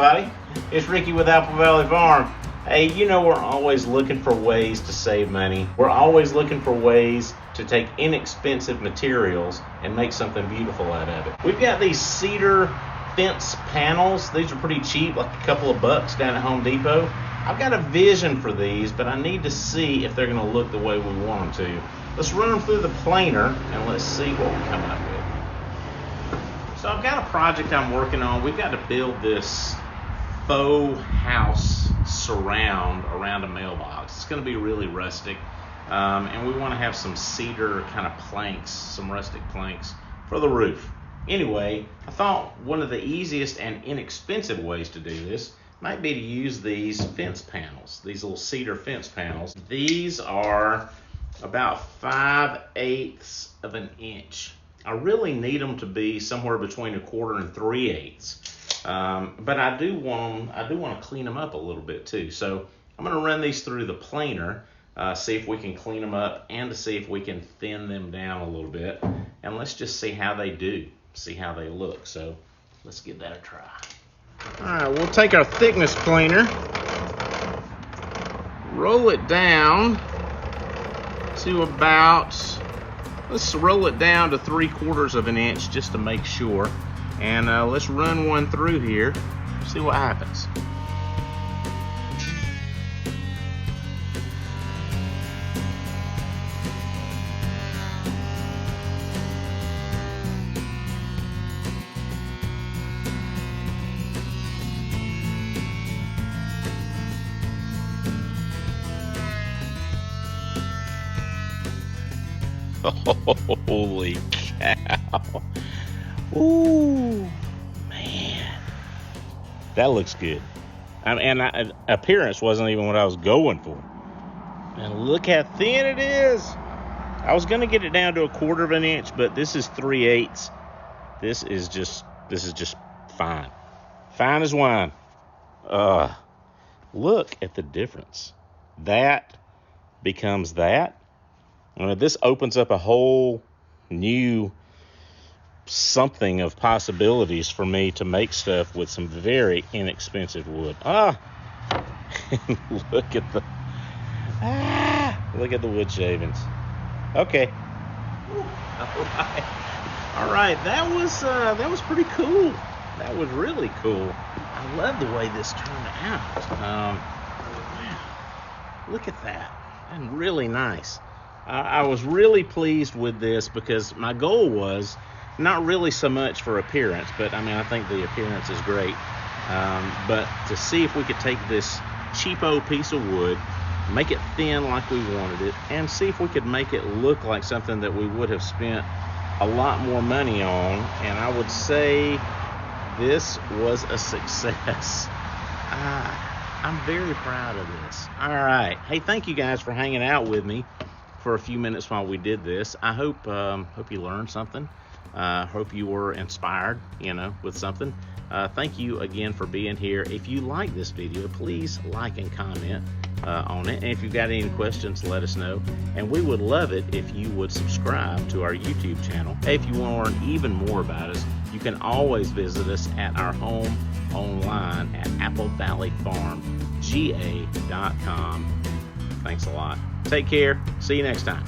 everybody. It's Ricky with Apple Valley Farm. Hey, you know we're always looking for ways to save money. We're always looking for ways to take inexpensive materials and make something beautiful out of it. We've got these cedar fence panels. These are pretty cheap, like a couple of bucks down at Home Depot. I've got a vision for these, but I need to see if they're going to look the way we want them to. Let's run them through the planer and let's see what we come up with. So I've got a project I'm working on. We've got to build this faux house surround around a mailbox. It's going to be really rustic, and we want to have some cedar kind of planks, some rustic planks for the roof. Anyway, I thought one of the easiest and inexpensive ways to do this might be to use these fence panels, these little cedar fence panels. These are about 5/8 of an inch. I really need them to be somewhere between 1/4 and 3/8. But I do want to clean them up a little bit too. So I'm going to run these through the planer, see if we can clean them up and to see if we can thin them down a little bit. And let's just see how they do, see how they look. So let's give that a try. All right, we'll take our thickness planer, roll it down to about, let's roll it down to 3/4 of an inch just to make sure. And let's run one through here, see what happens. Holy cow. Ooh, man. That looks good. And appearance wasn't even what I was going for. And look how thin it is. I was going to get it down to 1/4 of an inch, but this is 3/8. This is just fine. Fine as wine. Look at the difference. That becomes that. This opens up a whole new something of possibilities for me to make stuff with some very inexpensive wood. Look at the wood shavings. Okay. All right. That was pretty cool. That was really cool. I love the way this turned out. Wow. Look at that. And really nice. I was really pleased with this because my goal was not really so much for appearance, but I think the appearance is great. But to see if we could take this cheapo piece of wood, make it thin like we wanted it, and see if we could make it look like something that we would have spent a lot more money on. And I would say this was a success. I'm very proud of this. All right. Hey, thank you guys for hanging out with me for a few minutes while we did this. I hope you learned something. Hope you were inspired, with something. Thank you again for being here. If you like this video, please like and comment on it. And if you've got any questions, let us know. And we would love it if you would subscribe to our YouTube channel. Hey, if you want to learn even more about us, you can always visit us at our home online at applevalleyfarmga.com. Thanks a lot. Take care. See you next time.